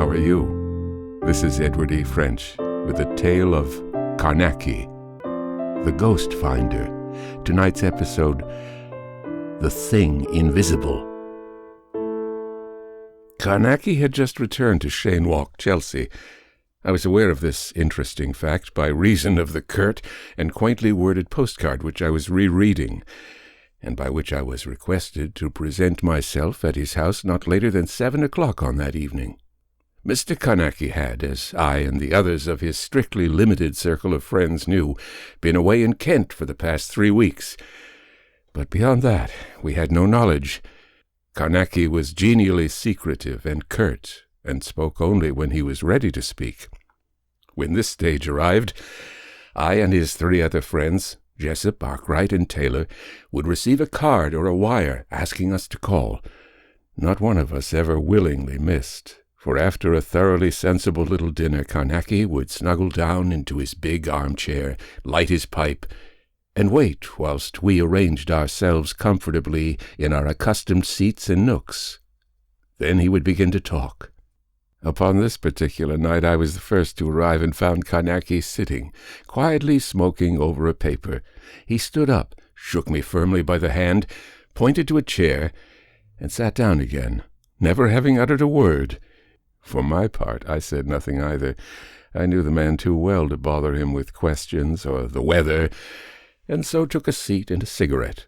How are you? This is Edward E. French with a tale of Carnacki, the Ghost Finder. Tonight's episode, The Thing Invisible. Carnacki had just returned to Cheyne Walk, Chelsea. I was aware of this interesting fact by reason of the curt and quaintly worded postcard which I was rereading, and by which I was requested to present myself at his house not later than 7 o'clock on that evening. Mr. Carnacki had, as I and the others of his strictly limited circle of friends knew, been away in Kent for the past 3 weeks. But beyond that, we had no knowledge. Carnacki was genially secretive and curt, and spoke only when he was ready to speak. When this stage arrived, I and his 3 other friends, Jessup, Arkwright, and Taylor, would receive a card or a wire asking us to call. Not one of us ever willingly missed, for after a thoroughly sensible little dinner, Carnacki would snuggle down into his big armchair, light his pipe, and wait whilst we arranged ourselves comfortably in our accustomed seats and nooks. Then he would begin to talk. Upon this particular night I was the first to arrive and found Carnacki sitting, quietly smoking over a paper. He stood up, shook me firmly by the hand, pointed to a chair, and sat down again, never having uttered a word. For my part, I said nothing either. I knew the man too well to bother him with questions or the weather, and so took a seat and a cigarette.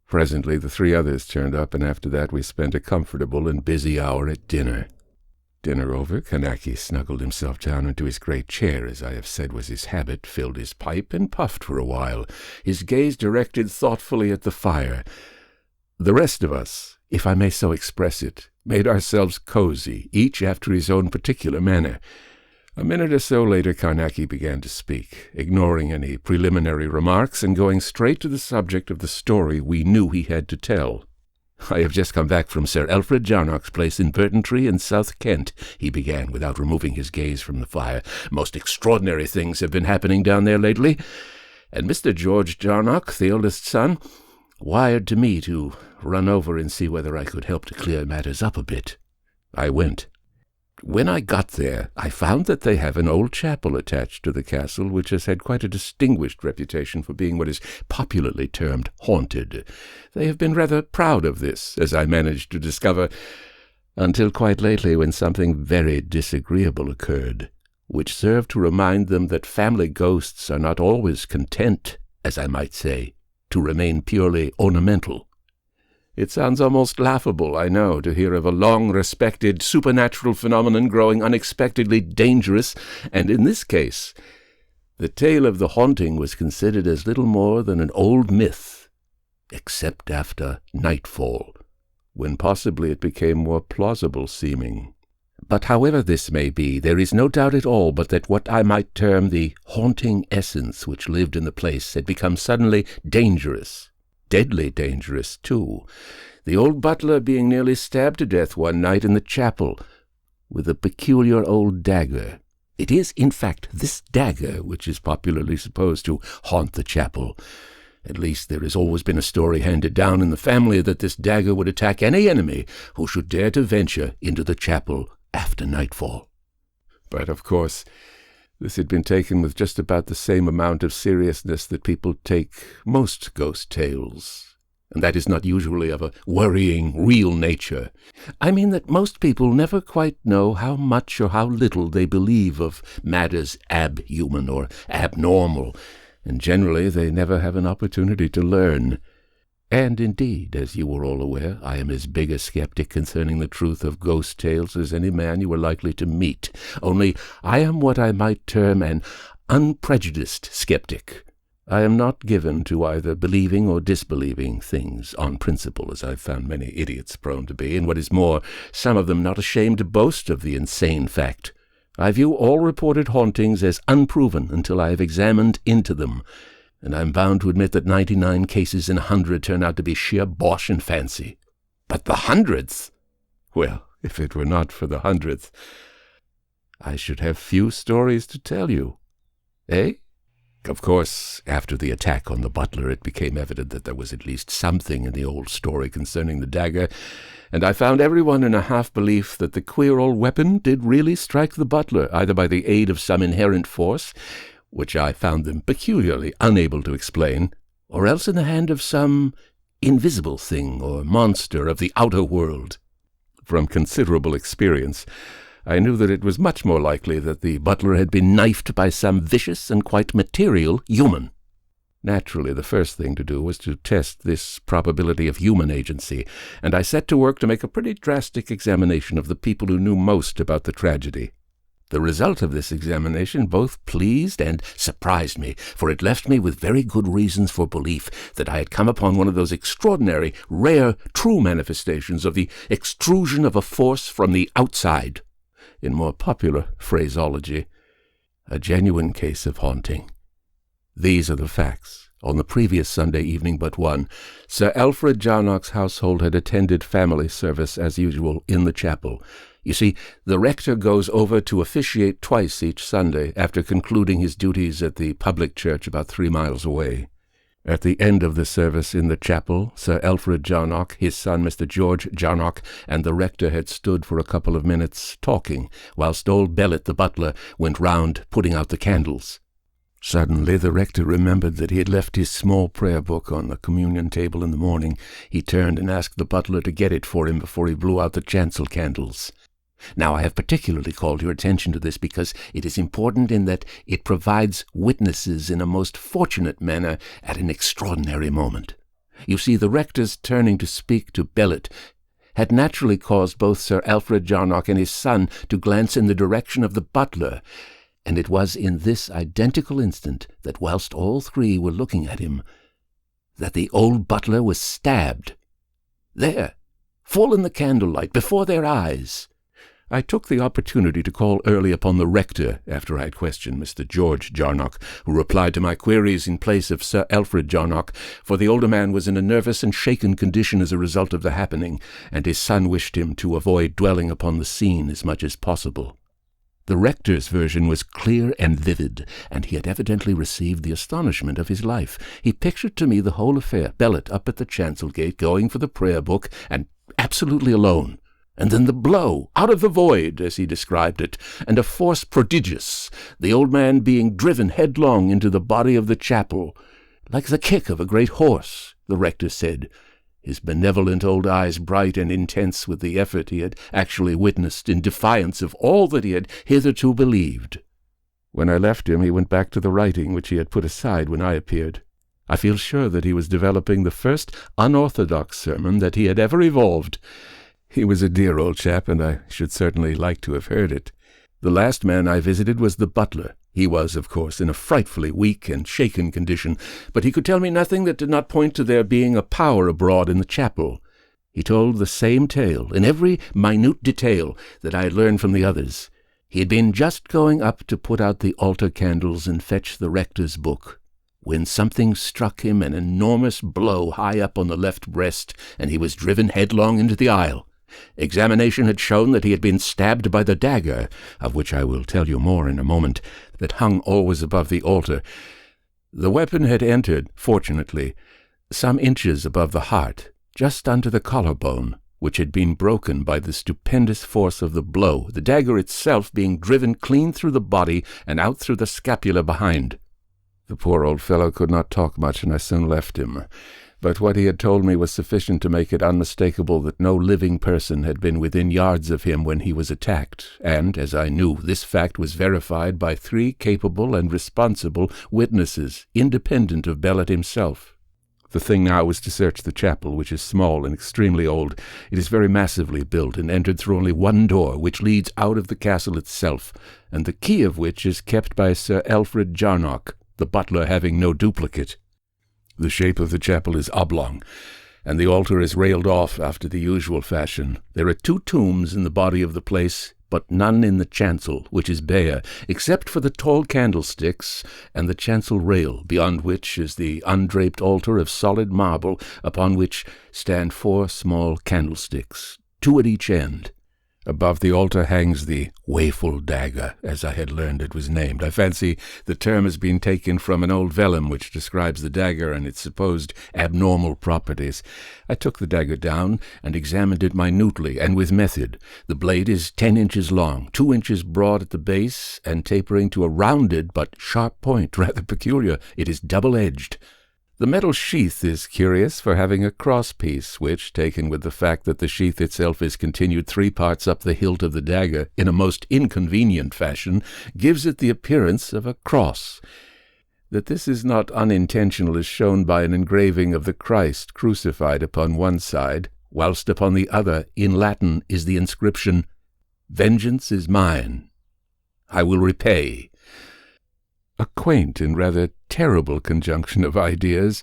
Presently the 3 others turned up, and after that we spent a comfortable and busy hour at dinner. Dinner over, Carnacki snuggled himself down into his great chair, as I have said was his habit, filled his pipe, and puffed for a while, his gaze directed thoughtfully at the fire. The rest of us, if I may so express it, made ourselves cozy, each after his own particular manner. A minute or so later Carnacki began to speak, ignoring any preliminary remarks and going straight to the subject of the story we knew he had to tell. "I have just come back from Sir Alfred Jarnock's place in Burtontree in South Kent," he began, without removing his gaze from the fire. "Most extraordinary things have been happening down there lately, and Mr. George Jarnock, the eldest son, wired to me to run over and see whether I could help to clear matters up a bit. I went. When I got there, I found that they have an old chapel attached to the castle, which has had quite a distinguished reputation for being what is popularly termed haunted. They have been rather proud of this, as I managed to discover, until quite lately, when something very disagreeable occurred, which served to remind them that family ghosts are not always content, as I might say, to remain purely ornamental. It sounds almost laughable, I know, to hear of a long-respected supernatural phenomenon growing unexpectedly dangerous, and in this case, the tale of the haunting was considered as little more than an old myth, except after nightfall, when possibly it became more plausible seeming. But however this may be, there is no doubt at all but that what I might term the haunting essence which lived in the place had become suddenly dangerous. Deadly dangerous, too, the old butler being nearly stabbed to death one night in the chapel with a peculiar old dagger. It is, in fact, this dagger which is popularly supposed to haunt the chapel. At least there has always been a story handed down in the family that this dagger would attack any enemy who should dare to venture into the chapel after nightfall. But, of course, this had been taken with just about the same amount of seriousness that people take most ghost tales, and that is not usually of a worrying, real nature. I mean that most people never quite know how much or how little they believe of matters abhuman or abnormal, and generally they never have an opportunity to learn. And indeed, as you are all aware, I am as big a skeptic concerning the truth of ghost tales as any man you are likely to meet, only I am what I might term an unprejudiced skeptic. I am not given to either believing or disbelieving things on principle, as I've found many idiots prone to be, and what is more, some of them not ashamed to boast of the insane fact. I view all reported hauntings as unproven until I have examined into them, and I'm bound to admit that 99 cases in 100 turn out to be sheer bosh and fancy. But the 100th? Well, if it were not for the 100th, I should have few stories to tell you. Eh? Of course, after the attack on the butler, it became evident that there was at least something in the old story concerning the dagger, and I found everyone in a half-belief that the queer old weapon did really strike the butler, either by the aid of some inherent force, which I found them peculiarly unable to explain, or else in the hand of some invisible thing or monster of the outer world. From considerable experience, I knew that it was much more likely that the butler had been knifed by some vicious and quite material human. Naturally, the first thing to do was to test this probability of human agency, and I set to work to make a pretty drastic examination of the people who knew most about the tragedy. The result of this examination both pleased and surprised me, for it left me with very good reasons for belief that I had come upon one of those extraordinary, rare, true manifestations of the extrusion of a force from the outside. In more popular phraseology, a genuine case of haunting. These are the facts. On the previous Sunday evening but one, Sir Alfred Jarnock's household had attended family service as usual in the chapel. You see, the rector goes over to officiate twice each Sunday after concluding his duties at the public church about 3 miles away. At the end of the service in the chapel, Sir Alfred Jarnock, his son Mr. George Jarnock, and the rector had stood for a couple of minutes talking, whilst old Bellet the butler went round putting out the candles. Suddenly the rector remembered that he had left his small prayer book on the communion table in the morning. He turned and asked the butler to get it for him before he blew out the chancel candles. Now, I have particularly called your attention to this because it is important in that it provides witnesses in a most fortunate manner at an extraordinary moment. You see, the rector's turning to speak to Bellet had naturally caused both Sir Alfred Jarnock and his son to glance in the direction of the butler, and it was in this identical instant that whilst all three were looking at him, that the old butler was stabbed. There, full in the candlelight, before their eyes. I took the opportunity to call early upon the rector after I had questioned Mr. George Jarnock, who replied to my queries in place of Sir Alfred Jarnock, for the older man was in a nervous and shaken condition as a result of the happening, and his son wished him to avoid dwelling upon the scene as much as possible. The rector's version was clear and vivid, and he had evidently received the astonishment of his life. He pictured to me the whole affair, Bellet up at the chancel gate going for the prayer book, and absolutely alone. And then the blow, out of the void, as he described it, and a force prodigious, the old man being driven headlong into the body of the chapel, like the kick of a great horse, the rector said, his benevolent old eyes bright and intense with the effort he had actually witnessed in defiance of all that he had hitherto believed. When I left him, he went back to the writing which he had put aside when I appeared. I feel sure that he was developing the first unorthodox sermon that he had ever evolved. He was a dear old chap, and I should certainly like to have heard it. The last man I visited was the butler. He was, of course, in a frightfully weak and shaken condition, but he could tell me nothing that did not point to there being a power abroad in the chapel. He told the same tale, in every minute detail, that I had learned from the others. He had been just going up to put out the altar candles and fetch the rector's book, when something struck him an enormous blow high up on the left breast, and he was driven headlong into the aisle. Examination had shown that he had been stabbed by the dagger, of which I will tell you more in a moment, that hung always above the altar. The weapon had entered, fortunately, some inches above the heart, just under the collarbone, which had been broken by the stupendous force of the blow, the dagger itself being driven clean through the body and out through the scapula behind. The poor old fellow could not talk much, and I soon left him. But what he had told me was sufficient to make it unmistakable that no living person had been within yards of him when he was attacked, and, as I knew, this fact was verified by 3 capable and responsible witnesses, independent of Bellet himself. The thing now was to search the chapel, which is small and extremely old. It is very massively built and entered through only one door, which leads out of the castle itself, and the key of which is kept by Sir Alfred Jarnock, the butler having no duplicate. The shape of the chapel is oblong, and the altar is railed off after the usual fashion. There are 2 tombs in the body of the place, but none in the chancel, which is bare, except for the tall candlesticks and the chancel rail, beyond which is the undraped altar of solid marble, upon which stand 4 small candlesticks, 2 at each end. Above the altar hangs the Waeful dagger, as I had learned it was named. I fancy the term has been taken from an old vellum which describes the dagger and its supposed abnormal properties. I took the dagger down and examined it minutely and with method. The blade is 10 inches long, 2 inches broad at the base, and tapering to a rounded but sharp point, rather peculiar. It is double-edged. The metal sheath is curious for having a cross-piece, which, taken with the fact that the sheath itself is continued 3 parts up the hilt of the dagger in a most inconvenient fashion, gives it the appearance of a cross. That this is not unintentional is shown by an engraving of the Christ crucified upon one side, whilst upon the other, in Latin, is the inscription, "Vengeance is mine, I will repay." A quaint and rather terrible conjunction of ideas.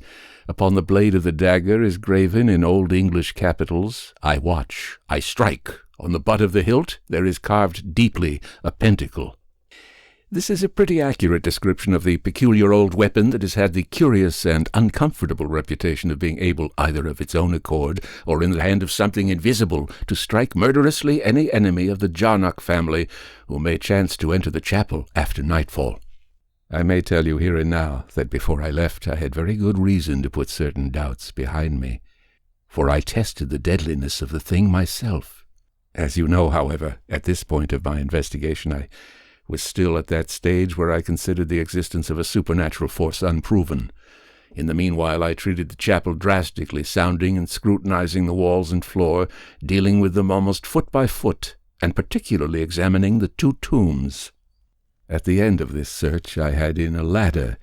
Upon the blade of the dagger is graven in Old English capitals, "I watch, I strike." On the butt of the hilt there is carved deeply a pentacle. This is a pretty accurate description of the peculiar old weapon that has had the curious and uncomfortable reputation of being able, either of its own accord or in the hand of something invisible, to strike murderously any enemy of the Jarnock family who may chance to enter the chapel after nightfall. I may tell you here and now that before I left I had very good reason to put certain doubts behind me, for I tested the deadliness of the thing myself. As you know, however, at this point of my investigation I was still at that stage where I considered the existence of a supernatural force unproven. In the meanwhile I treated the chapel drastically, sounding and scrutinizing the walls and floor, dealing with them almost foot by foot, and particularly examining the 2 tombs. At the end of this search I had in a ladder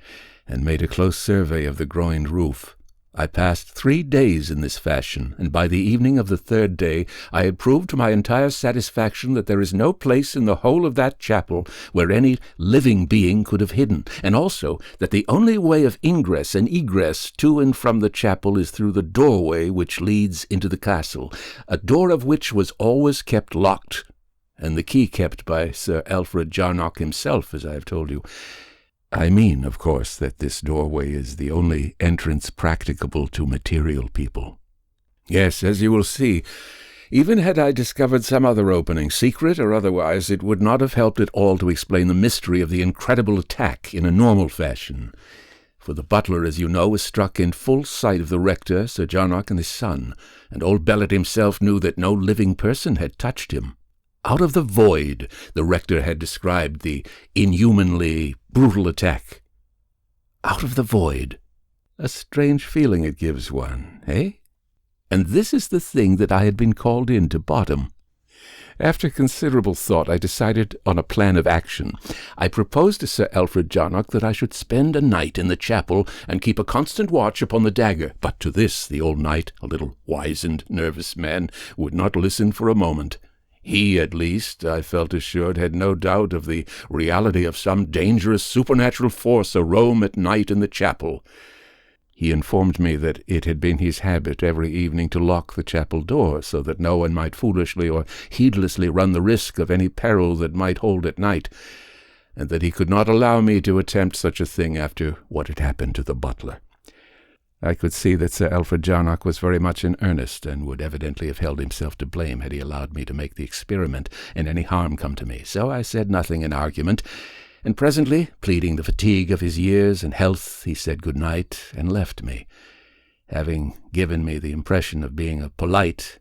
and made a close survey of the groined roof. I passed 3 days in this fashion, and by the evening of the 3rd day I had proved to my entire satisfaction that there is no place in the whole of that chapel where any living being could have hidden, and also that the only way of ingress and egress to and from the chapel is through the doorway which leads into the castle, a door of which was always kept locked, and the key kept by Sir Alfred Jarnock himself, as I have told you. I mean, of course, that this doorway is the only entrance practicable to material people. Yes, as you will see, even had I discovered some other opening, secret or otherwise, it would not have helped at all to explain the mystery of the incredible attack in a normal fashion. For the butler, as you know, was struck in full sight of the rector, Sir Jarnock, and his son, and old Bellet himself knew that no living person had touched him. Out of the void, the rector had described the inhumanly brutal attack. Out of the void. A strange feeling it gives one, eh? And this is the thing that I had been called in to bottom. After considerable thought, I decided on a plan of action. I proposed to Sir Alfred Jarnock that I should spend a night in the chapel and keep a constant watch upon the dagger, but to this the old knight, a little wizened, nervous man, would not listen for a moment. He, at least, I felt assured, had no doubt of the reality of some dangerous supernatural force aroam at night in the chapel. He informed me that it had been his habit every evening to lock the chapel door, so that no one might foolishly or heedlessly run the risk of any peril that might hold at night, and that he could not allow me to attempt such a thing after what had happened to the butler. I could see that Sir Alfred Jarnock was very much in earnest, and would evidently have held himself to blame had he allowed me to make the experiment and any harm come to me. So I said nothing in argument, and presently, pleading the fatigue of his years and health, he said good night and left me, having given me the impression of being a polite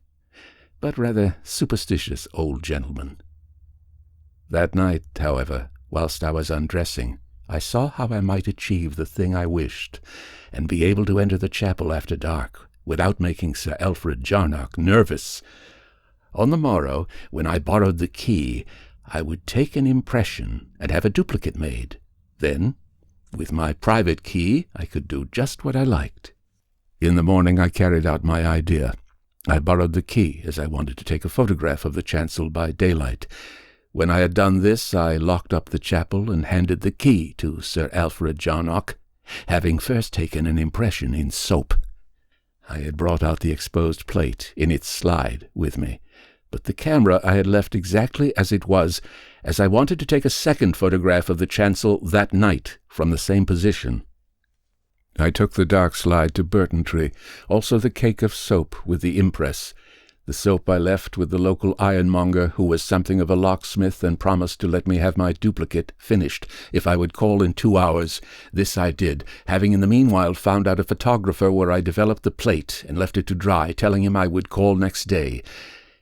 but rather superstitious old gentleman. That night, however, whilst I was undressing, I saw how I might achieve the thing I wished, and be able to enter the chapel after dark, without making Sir Alfred Jarnock nervous. On the morrow, when I borrowed the key, I would take an impression and have a duplicate made. Then, with my private key, I could do just what I liked. In the morning I carried out my idea. I borrowed the key, as I wanted to take a photograph of the chancel by daylight. When I had done this, I locked up the chapel and handed the key to Sir Alfred Jarnock, having first taken an impression in soap. I had brought out the exposed plate in its slide with me, but the camera I had left exactly as it was, as I wanted to take a second photograph of the chancel that night from the same position. I took the dark slide to Burtontree, also the cake of soap with the impress. The soap I left with the local ironmonger, who was something of a locksmith and promised to let me have my duplicate finished if I would call in 2 hours. This I did, having in the meanwhile found out a photographer where I developed the plate and left it to dry, telling him I would call next day.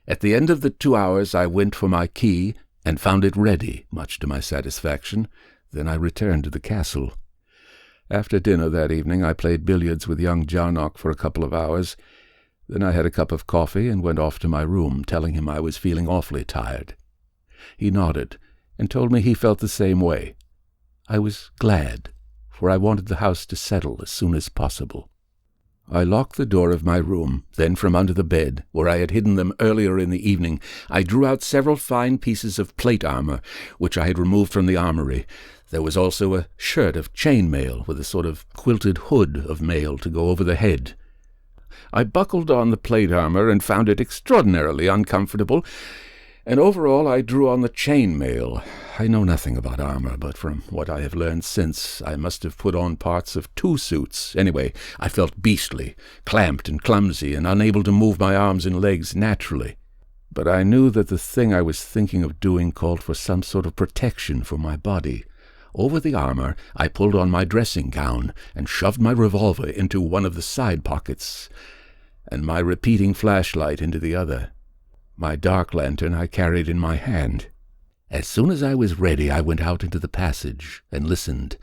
At the end of the 2 hours I went for my key and found it ready, much to my satisfaction. Then I returned to the castle. After dinner that evening I played billiards with young Jarnock for a couple of hours. Then I had a cup of coffee and went off to my room, telling him I was feeling awfully tired. He nodded and told me he felt the same way. I was glad, for I wanted the house to settle as soon as possible. I locked the door of my room. Then from under the bed, where I had hidden them earlier in the evening, I drew out several fine pieces of plate armor, which I had removed from the armory. There was also a shirt of chain mail with a sort of quilted hood of mail to go over the head. I buckled on the plate armor and found it extraordinarily uncomfortable, and overall I drew on the chain mail. I know nothing about armor, but from what I have learned since, I must have put on parts of 2 suits. Anyway, I felt beastly, clamped and clumsy, and unable to move my arms and legs naturally. But I knew that the thing I was thinking of doing called for some sort of protection for my body. Over the armor, I pulled on my dressing gown and shoved my revolver into one of the side pockets, and my repeating flashlight into the other. My dark lantern I carried in my hand. As soon as I was ready, I went out into the passage and listened.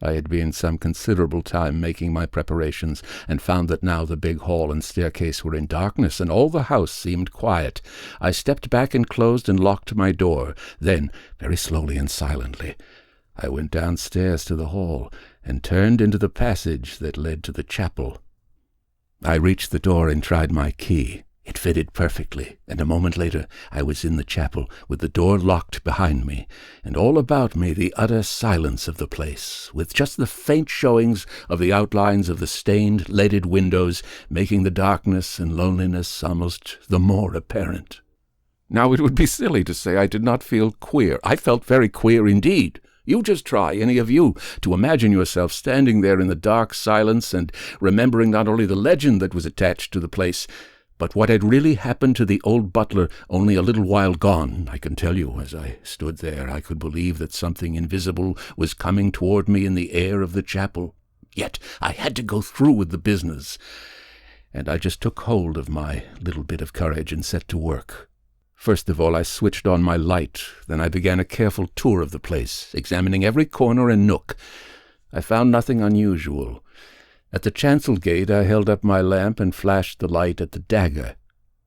I had been some considerable time making my preparations, and found that now the big hall and staircase were in darkness, and all the house seemed quiet. I stepped back and closed and locked my door. Then, very slowly and silently, I went downstairs to the hall and turned into the passage that led to the chapel. I reached the door and tried my key. It fitted perfectly, and a moment later I was in the chapel, with the door locked behind me, and all about me the utter silence of the place, with just the faint showings of the outlines of the stained, leaded windows, making the darkness and loneliness almost the more apparent. Now it would be silly to say I did not feel queer. I felt very queer indeed. You just try, any of you, to imagine yourself standing there in the dark silence and remembering not only the legend that was attached to the place, but what had really happened to the old butler only a little while gone. I can tell you, as I stood there, I could believe that something invisible was coming toward me in the air of the chapel. Yet I had to go through with the business, and I just took hold of my little bit of courage and set to work. First of all, I switched on my light. Then I began a careful tour of the place, examining every corner and nook. I found nothing unusual. At the chancel gate I held up my lamp and flashed the light at the dagger.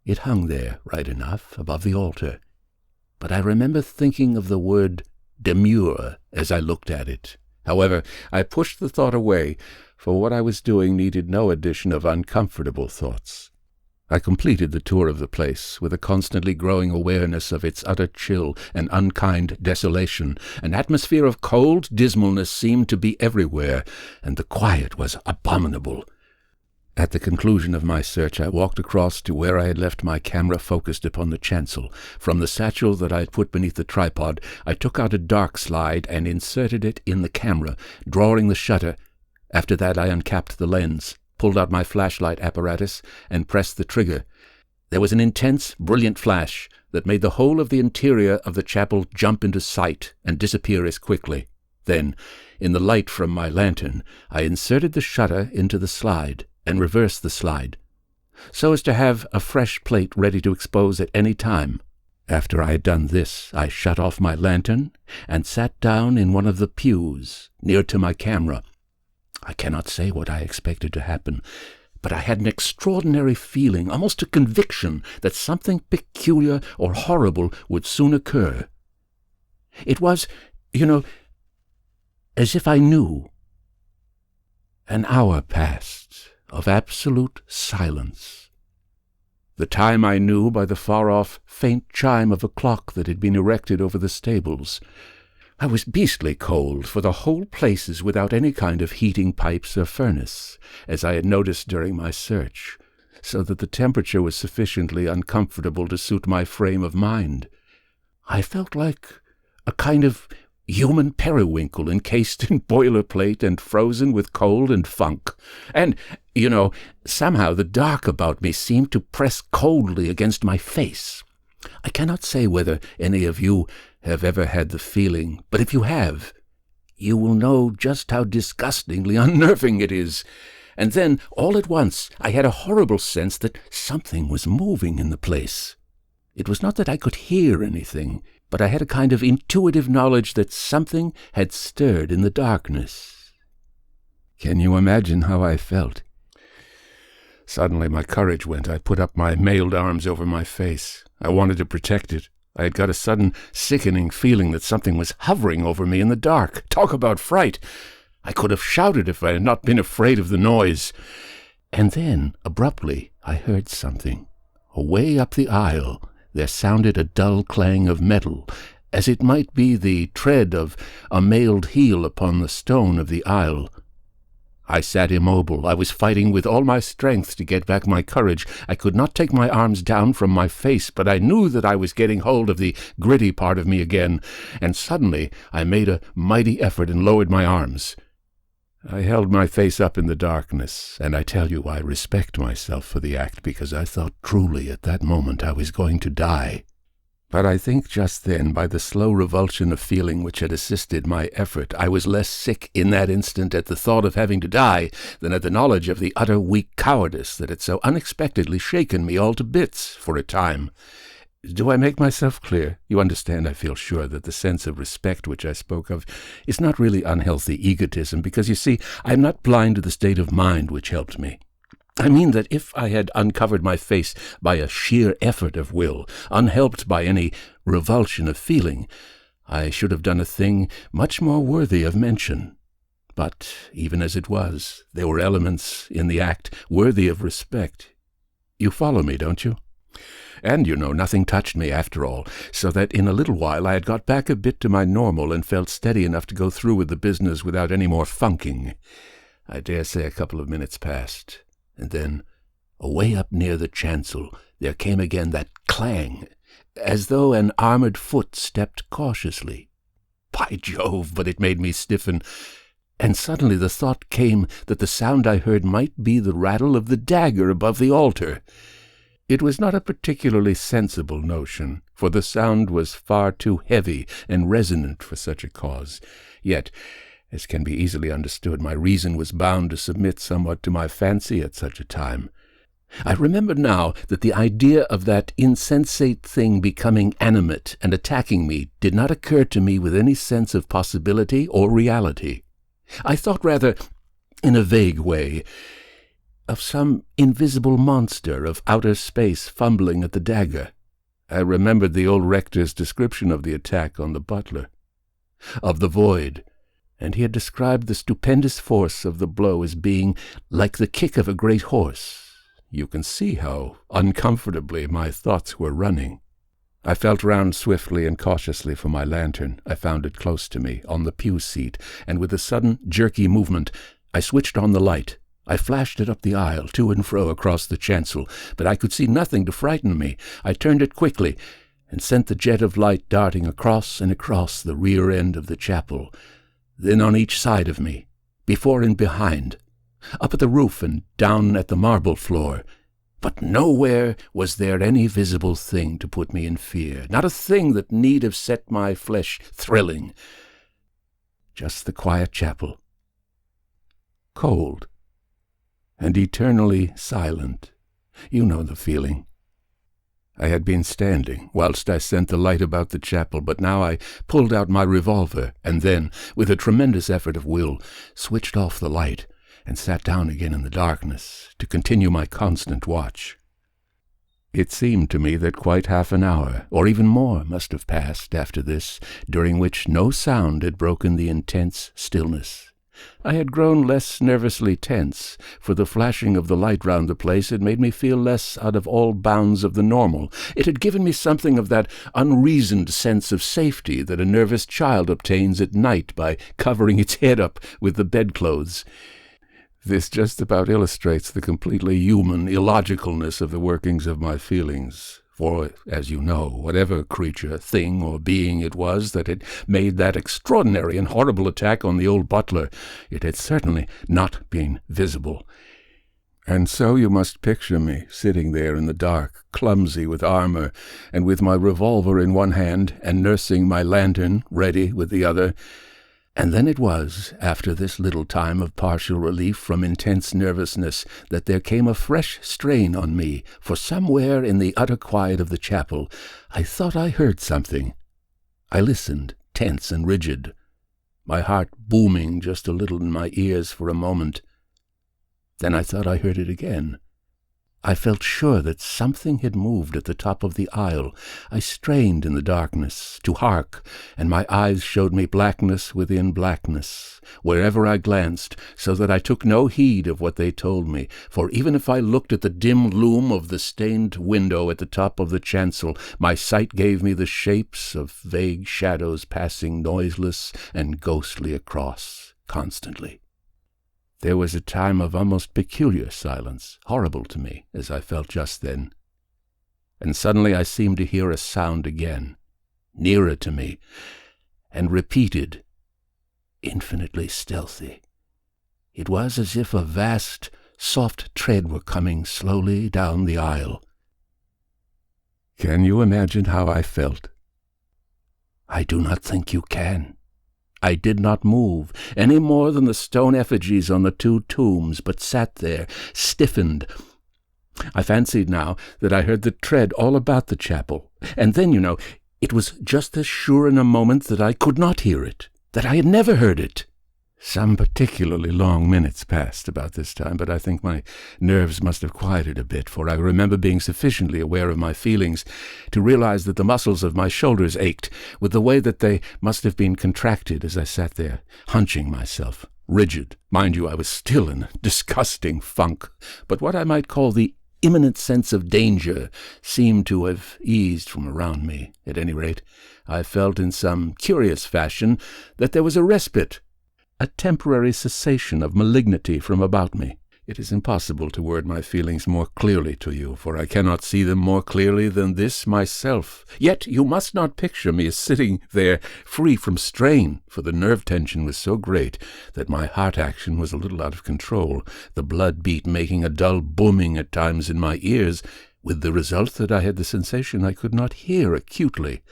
It hung there, right enough, above the altar. But I remember thinking of the word demure as I looked at it. However, I pushed the thought away, for what I was doing needed no addition of uncomfortable thoughts. I completed the tour of the place with a constantly growing awareness of its utter chill and unkind desolation. An atmosphere of cold dismalness seemed to be everywhere, and the quiet was abominable. At the conclusion of my search, I walked across to where I had left my camera focused upon the chancel. From the satchel that I had put beneath the tripod, I took out a dark slide and inserted it in the camera, drawing the shutter. After that I uncapped the lens, pulled out my flashlight apparatus, and pressed the trigger. There was an intense, brilliant flash that made the whole of the interior of the chapel jump into sight and disappear as quickly. Then, in the light from my lantern, I inserted the shutter into the slide and reversed the slide, so as to have a fresh plate ready to expose at any time. After I had done this, I shut off my lantern and sat down in one of the pews near to my camera. I cannot say what I expected to happen, but I had an extraordinary feeling, almost a conviction, that something peculiar or horrible would soon occur. It was, as if I knew. An hour passed of absolute silence. The time I knew by the far-off, faint chime of a clock that had been erected over the stables. I was beastly cold, for the whole place is without any kind of heating pipes or furnace, as I had noticed during my search, so that the temperature was sufficiently uncomfortable to suit my frame of mind. I felt like a kind of human periwinkle encased in boilerplate and frozen with cold and funk. And, somehow the dark about me seemed to press coldly against my face. I cannot say whether any of you have ever had the feeling, but if you have, you will know just how disgustingly unnerving it is. And then, all at once, I had a horrible sense that something was moving in the place. It was not that I could hear anything, but I had a kind of intuitive knowledge that something had stirred in the darkness. Can you imagine how I felt? Suddenly my courage went. I put up my mailed arms over my face. I wanted to protect it. I had got a sudden, sickening feeling that something was hovering over me in the dark. Talk about fright! I could have shouted if I had not been afraid of the noise. And then, abruptly, I heard something. Away up the aisle, there sounded a dull clang of metal, as it might be the tread of a mailed heel upon the stone of the aisle. I sat immobile. I was fighting with all my strength to get back my courage. I could not take my arms down from my face, but I knew that I was getting hold of the gritty part of me again, and suddenly I made a mighty effort and lowered my arms. I held my face up in the darkness, and I tell you I respect myself for the act, because I thought truly at that moment I was going to die. But I think just then, by the slow revulsion of feeling which had assisted my effort, I was less sick in that instant at the thought of having to die than at the knowledge of the utter weak cowardice that had so unexpectedly shaken me all to bits for a time. Do I make myself clear? You understand, I feel sure, that the sense of respect which I spoke of is not really unhealthy egotism, because, you see, I am not blind to the state of mind which helped me. I mean that if I had uncovered my face by a sheer effort of will, unhelped by any revulsion of feeling, I should have done a thing much more worthy of mention. But even as it was, there were elements in the act worthy of respect. You follow me, don't you? And, nothing touched me after all, so that in a little while I had got back a bit to my normal and felt steady enough to go through with the business without any more funking. I dare say a couple of minutes passed. And then, away up near the chancel, there came again that clang, as though an armored foot stepped cautiously. By Jove, but it made me stiffen, and suddenly the thought came that the sound I heard might be the rattle of the dagger above the altar. It was not a particularly sensible notion, for the sound was far too heavy and resonant for such a cause. Yet, as can be easily understood, my reason was bound to submit somewhat to my fancy at such a time. I remember now that the idea of that insensate thing becoming animate and attacking me did not occur to me with any sense of possibility or reality. I thought rather, in a vague way, of some invisible monster of outer space fumbling at the dagger. I remembered the old rector's description of the attack on the butler, of the void, and he had described the stupendous force of the blow as being like the kick of a great horse. You can see how uncomfortably my thoughts were running. I felt round swiftly and cautiously for my lantern. I found it close to me, on the pew seat, and with a sudden, jerky movement, I switched on the light. I flashed it up the aisle, to and fro across the chancel, but I could see nothing to frighten me. I turned it quickly, and sent the jet of light darting across and across the rear end of the chapel, then on each side of me, before and behind, up at the roof and down at the marble floor. But nowhere was there any visible thing to put me in fear, not a thing that need have set my flesh thrilling. Just the quiet chapel, cold and eternally silent. You know the feeling. I had been standing whilst I sent the light about the chapel, but now I pulled out my revolver, and then, with a tremendous effort of will, switched off the light and sat down again in the darkness to continue my constant watch. It seemed to me that quite half an hour, or even more, must have passed after this, during which no sound had broken the intense stillness. I had grown less nervously tense, for the flashing of the light round the place had made me feel less out of all bounds of the normal. It had given me something of that unreasoned sense of safety that a nervous child obtains at night by covering its head up with the bedclothes. This just about illustrates the completely human illogicalness of the workings of my feelings, For, as you know, whatever creature, thing, or being it was that had made that extraordinary and horrible attack on the old butler, it had certainly not been visible. And so you must picture me, sitting there in the dark, clumsy with armor, and with my revolver in one hand, and nursing my lantern ready with the other. And then it was, after this little time of partial relief from intense nervousness, that there came a fresh strain on me, for somewhere in the utter quiet of the chapel I thought I heard something. I listened, tense and rigid, my heart booming just a little in my ears for a moment. Then I thought I heard it again. I felt sure that something had moved at the top of the aisle. I strained in the darkness to hark, and my eyes showed me blackness within blackness, wherever I glanced, so that I took no heed of what they told me, for even if I looked at the dim loom of the stained window at the top of the chancel, my sight gave me the shapes of vague shadows passing noiseless and ghostly across, constantly. There was a time of almost peculiar silence, horrible to me, as I felt just then. And suddenly I seemed to hear a sound again, nearer to me, and repeated, infinitely stealthy. It was as if a vast, soft tread were coming slowly down the aisle. Can you imagine how I felt? I do not think you can. I did not move, any more than the stone effigies on the 2 tombs, but sat there, stiffened. I fancied now that I heard the tread all about the chapel, and then, it was just as sure in a moment that I could not hear it, that I had never heard it. Some particularly long minutes passed about this time, but I think my nerves must have quieted a bit, for I remember being sufficiently aware of my feelings to realize that the muscles of my shoulders ached with the way that they must have been contracted as I sat there, hunching myself, rigid. Mind you, I was still in a disgusting funk, but what I might call the imminent sense of danger seemed to have eased from around me. At any rate, I felt in some curious fashion that there was a respite, a temporary cessation of malignity from about me. It is impossible to word my feelings more clearly to you, for I cannot see them more clearly than this myself. Yet you must not picture me as sitting there free from strain, for the nerve tension was so great that my heart action was a little out of control, the blood beat making a dull booming at times in my ears, with the result that I had the sensation I could not hear acutely.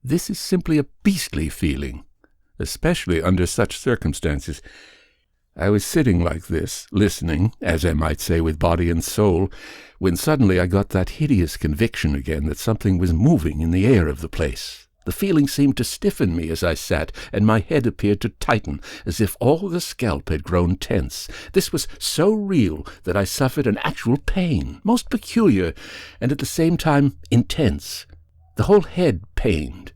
This is simply a beastly feeling, especially under such circumstances. I was sitting like this, listening, as I might say, with body and soul, when suddenly I got that hideous conviction again that something was moving in the air of the place. The feeling seemed to stiffen me as I sat, and my head appeared to tighten, as if all the scalp had grown tense. This was so real that I suffered an actual pain, most peculiar, and at the same time intense. The whole head pained.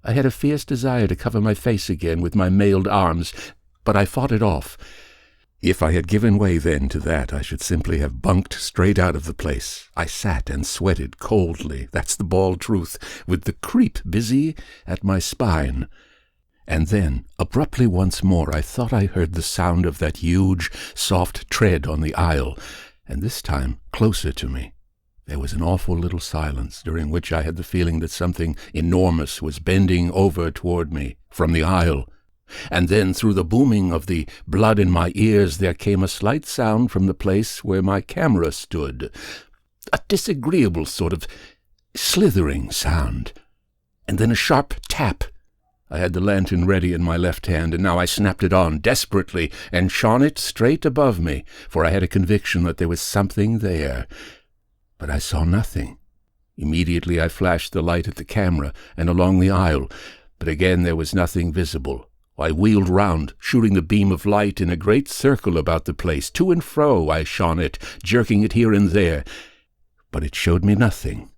I had a fierce desire to cover my face again with my mailed arms, but I fought it off. If I had given way then to that, I should simply have bunked straight out of the place. I sat and sweated coldly, that's the bald truth, with the creep busy at my spine. And then, abruptly once more, I thought I heard the sound of that huge, soft tread on the aisle, and this time closer to me. There was an awful little silence, during which I had the feeling that something enormous was bending over toward me from the aisle. And then, through the booming of the blood in my ears, there came a slight sound from the place where my camera stood, a disagreeable sort of slithering sound, and then a sharp tap. I had the lantern ready in my left hand, and now I snapped it on desperately and shone it straight above me, for I had a conviction that there was something there. But I saw nothing. Immediately I flashed the light at the camera and along the aisle, but again there was nothing visible. I wheeled round, shooting the beam of light in a great circle about the place. To and fro I shone it, jerking it here and there, but it showed me nothing.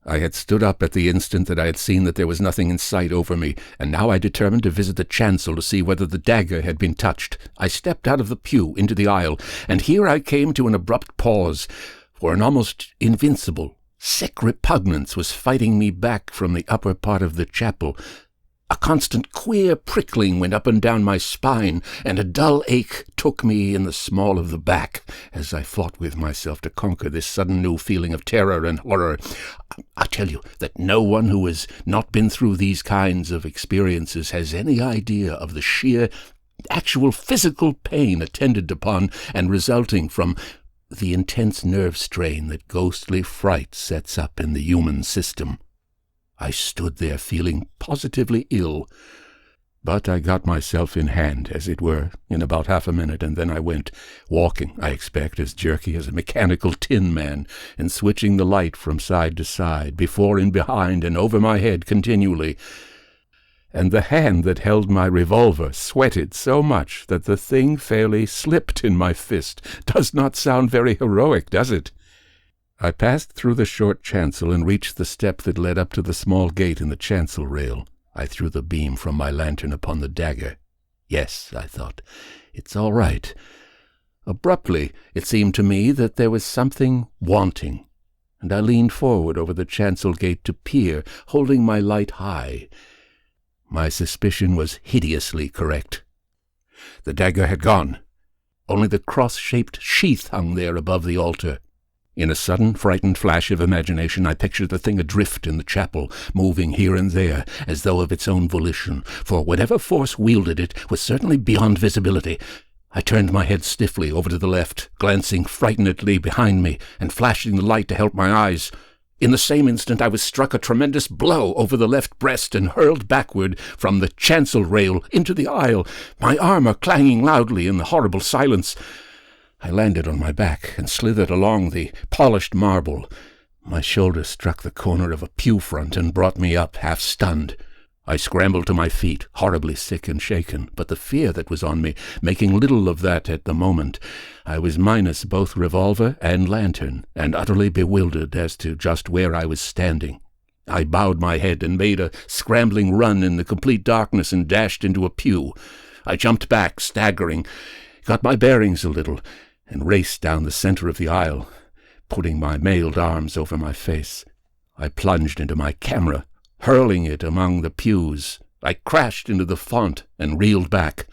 I had stood up at the instant that I had seen that there was nothing in sight over me, and now I determined to visit the chancel to see whether the dagger had been touched. I stepped out of the pew into the aisle, and here I came to an abrupt pause, for an almost invincible, sick repugnance was fighting me back from the upper part of the chapel. A constant queer prickling went up and down my spine, and a dull ache took me in the small of the back as I fought with myself to conquer this sudden new feeling of terror and horror. I tell you that no one who has not been through these kinds of experiences has any idea of the sheer, actual physical pain attended upon and resulting from the intense nerve strain that ghostly fright sets up in the human system. I stood there feeling positively ill, but I got myself in hand, as it were, in about half a minute, and then I went, walking, I expect, as jerky as a mechanical tin man, and switching the light from side to side, before and behind, and over my head continually. And the hand that held my revolver sweated so much that the thing fairly slipped in my fist. Does not sound very heroic, does it? I passed through the short chancel and reached the step that led up to the small gate in the chancel rail. I threw the beam from my lantern upon the dagger. Yes, I thought, it's all right. Abruptly, it seemed to me that there was something wanting, and I leaned forward over the chancel gate to peer, holding my light high. My suspicion was hideously correct. The dagger had gone. Only the cross-shaped sheath hung there above the altar. In a sudden, frightened flash of imagination, I pictured the thing adrift in the chapel, moving here and there, as though of its own volition, for whatever force wielded it was certainly beyond visibility. I turned my head stiffly over to the left, glancing frightenedly behind me, and flashing the light to help my eyes. In the same instant I was struck a tremendous blow over the left breast and hurled backward from the chancel rail into the aisle, my armor clanging loudly in the horrible silence. I landed on my back and slithered along the polished marble. My shoulder struck the corner of a pew front and brought me up, half-stunned. I scrambled to my feet, horribly sick and shaken, but the fear that was on me, making little of that at the moment. I was minus both revolver and lantern, and utterly bewildered as to just where I was standing. I bowed my head and made a scrambling run in the complete darkness and dashed into a pew. I jumped back, staggering, got my bearings a little, and raced down the center of the aisle, putting my mailed arms over my face. I plunged into my camera, hurling it among the pews. I crashed into the font and reeled back.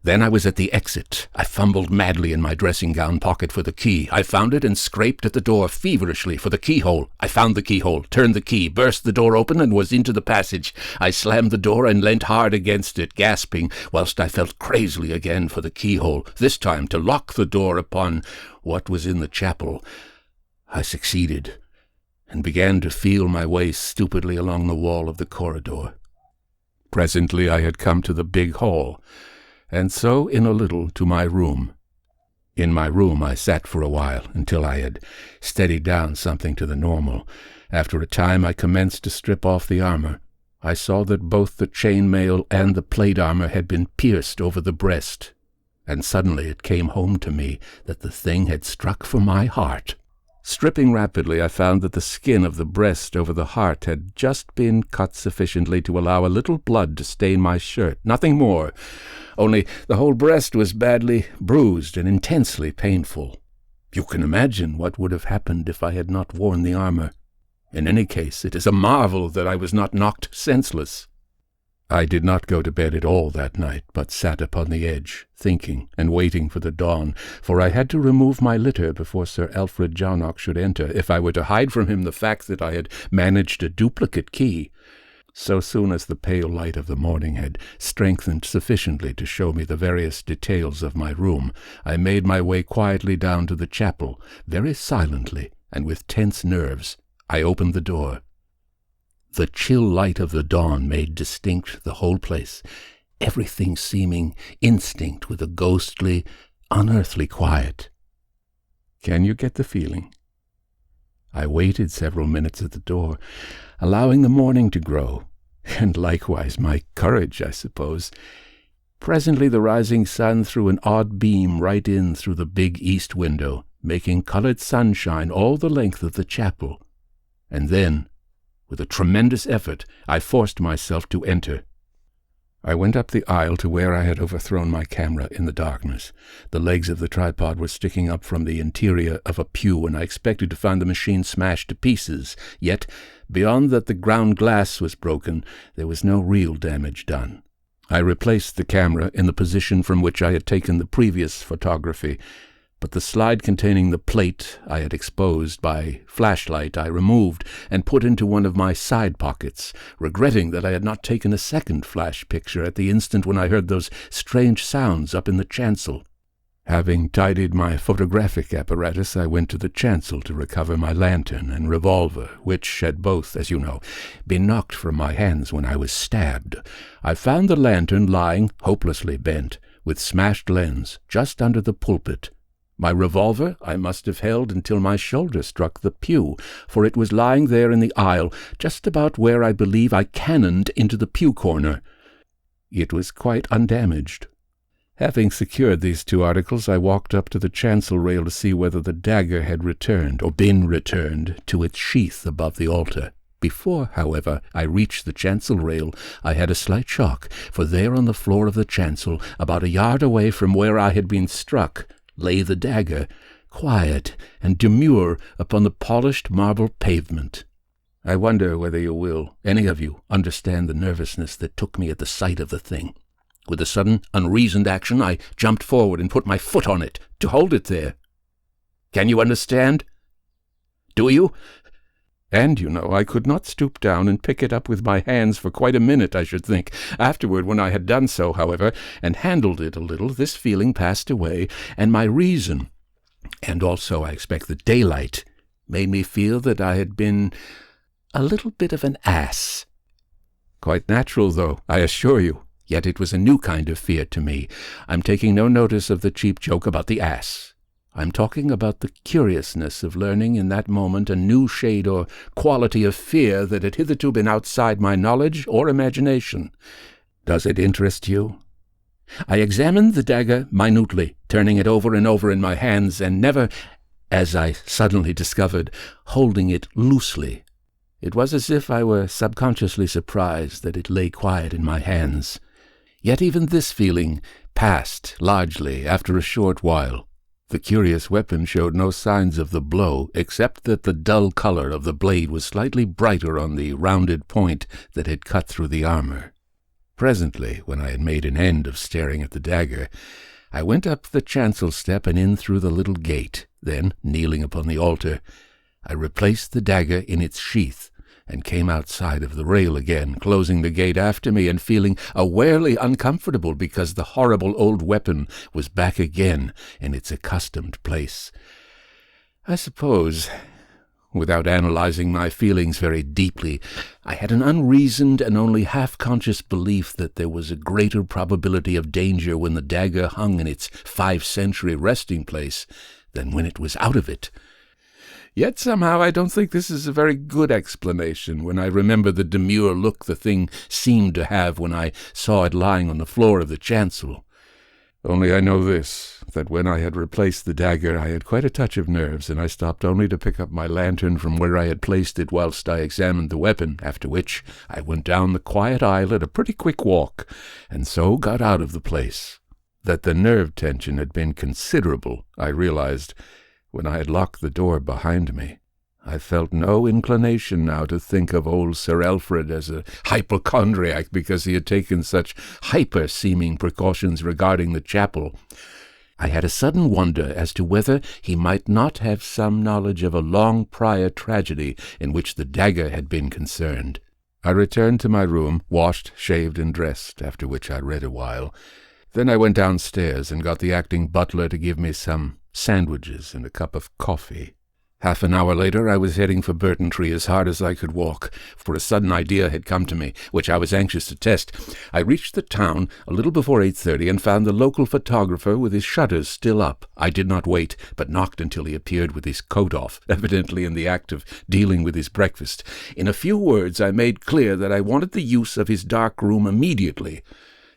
Then I was at the exit. I fumbled madly in my dressing-gown pocket for the key. I found it and scraped at the door feverishly for the keyhole. I found the keyhole, turned the key, burst the door open, and was into the passage. I slammed the door and leant hard against it, gasping, whilst I felt crazily again for the keyhole, this time to lock the door upon what was in the chapel. I succeeded, and began to feel my way stupidly along the wall of the corridor. Presently I had come to the big hall, and so in a little to my room. In my room I sat for a while, until I had steadied down something to the normal. After a time I commenced to strip off the armor. I saw that both the chain mail and the plate armor had been pierced over the breast, and suddenly it came home to me that the thing had struck for my heart. Stripping rapidly, I found that the skin of the breast over the heart had just been cut sufficiently to allow a little blood to stain my shirt, nothing more. Only the whole breast was badly bruised and intensely painful. You can imagine what would have happened if I had not worn the armor. In any case, it is a marvel that I was not knocked senseless. I did not go to bed at all that night, but sat upon the edge, thinking and waiting for the dawn, for I had to remove my litter before Sir Alfred Jarnock should enter, if I were to hide from him the fact that I had managed a duplicate key. So soon as the pale light of the morning had strengthened sufficiently to show me the various details of my room, I made my way quietly down to the chapel, very silently, and with tense nerves. I opened the door. The chill light of the dawn made distinct the whole place, everything seeming instinct with a ghostly, unearthly quiet. Can you get the feeling? I waited several minutes at the door, allowing the morning to grow, and likewise my courage, I suppose. Presently the rising sun threw an odd beam right in through the big east window, making colored sunshine all the length of the chapel. And then, with a tremendous effort, I forced myself to enter. I went up the aisle to where I had overthrown my camera in the darkness. The legs of the tripod were sticking up from the interior of a pew, and I expected to find the machine smashed to pieces. Yet, Beyond that the ground glass was broken, there was no real damage done. I replaced the camera in the position from which I had taken the previous photography, but the slide containing the plate I had exposed by flashlight I removed and put into one of my side pockets, regretting that I had not taken a second flash picture at the instant when I heard those strange sounds up in the chancel. Having tidied my photographic apparatus, I went to the chancel to recover my lantern and revolver, which had both, as you know, been knocked from my hands when I was stabbed. I found the lantern lying, hopelessly bent, with smashed lens, just under the pulpit. My revolver I must have held until my shoulder struck the pew, for it was lying there in the aisle, just about where I believe I cannoned into the pew corner. It was quite undamaged. Having secured these two articles, I walked up to the chancel rail to see whether the dagger had returned, or been returned, to its sheath above the altar. Before, however, I reached the chancel rail, I had a slight shock, for there on the floor of the chancel, about a yard away from where I had been struck, lay the dagger, quiet and demure upon the polished marble pavement. I wonder whether you will, any of you, understand the nervousness that took me at the sight of the thing. With a sudden, unreasoned action, I jumped forward and put my foot on it, to hold it there. Can you understand? Do you? And, you know, I could not stoop down and pick it up with my hands for quite a minute, I should think. Afterward, when I had done so, however, and handled it a little, this feeling passed away, and my reason, and also, I expect, the daylight, made me feel that I had been a little bit of an ass. Quite natural, though, I assure you. Yet it was a new kind of fear to me. I'm taking no notice of the cheap joke about the ass. I'm talking about the curiousness of learning in that moment a new shade or quality of fear that had hitherto been outside my knowledge or imagination. Does it interest you? I examined the dagger minutely, turning it over and over in my hands, and never, as I suddenly discovered, holding it loosely. It was as if I were subconsciously surprised that it lay quiet in my hands. Yet even this feeling passed largely after a short while. The curious weapon showed no signs of the blow, except that the dull color of the blade was slightly brighter on the rounded point that had cut through the armor. Presently, when I had made an end of staring at the dagger, I went up the chancel step and in through the little gate. Then, kneeling upon the altar, I replaced the dagger in its sheath, and came outside of the rail again, closing the gate after me and feeling awarely uncomfortable because the horrible old weapon was back again in its accustomed place. I suppose, without analyzing my feelings very deeply, I had an unreasoned and only half-conscious belief that there was a greater probability of danger when the dagger hung in its 5th-century resting place than when it was out of it. Yet somehow I don't think this is a very good explanation when I remember the demure look the thing seemed to have when I saw it lying on the floor of the chancel. Only I know this, that when I had replaced the dagger I had quite a touch of nerves, and I stopped only to pick up my lantern from where I had placed it whilst I examined the weapon, after which I went down the quiet aisle at a pretty quick walk, and so got out of the place. That the nerve tension had been considerable, I realized, when I had locked the door behind me. I felt no inclination now to think of old Sir Alfred as a hypochondriac because he had taken such hyper-seeming precautions regarding the chapel. I had a sudden wonder as to whether he might not have some knowledge of a long prior tragedy in which the dagger had been concerned. I returned to my room, washed, shaved, and dressed, after which I read a while. Then I went downstairs and got the acting butler to give me some sandwiches and a cup of coffee. Half an hour later I was heading for Burtontree as hard as I could walk, for a sudden idea had come to me, which I was anxious to test. I reached the town a little before 8:30 and found the local photographer with his shutters still up. I did not wait, but knocked until he appeared with his coat off, evidently in the act of dealing with his breakfast. In a few words I made clear that I wanted the use of his dark room immediately,